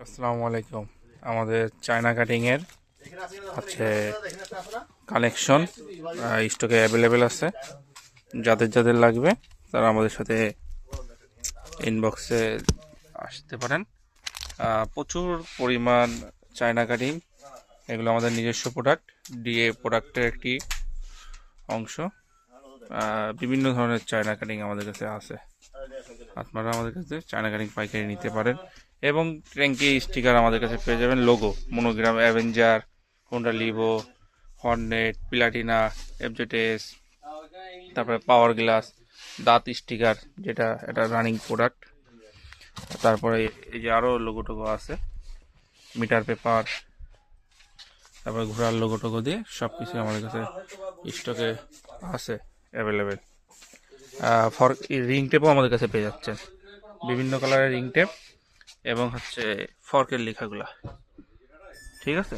আসসালামু আলাইকুম। আমাদের চায়না কাটিংয়ের হচ্ছে কালেকশন স্টকে অ্যাভেলেবেল আছে। যাদের যাদের লাগবে তারা আমাদের সাথে ইনবক্সে আসতে পারেন। প্রচুর পরিমাণ চায়না কাটিং, এগুলো আমাদের নিজস্ব প্রোডাক্ট, ডিএ প্রোডাক্টের একটি অংশ। বিভিন্ন ধরনের চায়না কাটিং আমাদের কাছে আছে। আপনারা আমাদের কাছে চায়না কাটিং পাইকারি নিতে পারেন এবং ট্যাঙ্কি স্টিকার আমাদের কাছে পেয়ে যাবেন। Logo monogram, Avenger, Honda Livo, Hornet, Platina, FZS, তারপরে পাওয়ার গ্লাস, দাঁত স্টিকার, যেটা এটা রানিং প্রোডাক্ট। তারপরে এই যে আরও লোগো টোগো আছে, মিটার পেপার, তারপরে ঘোড়ার লোগো টোগো দিয়ে সব কিছু আমাদের কাছে স্টকে আছে অ্যাভেলেবেল। রিং টেপও আমাদের কাছে পেয়ে যাচ্ছেন, বিভিন্ন কালারের রিং টেপ এবং হচ্ছে ফর্কের লেখাগুলা। ঠিক আছে।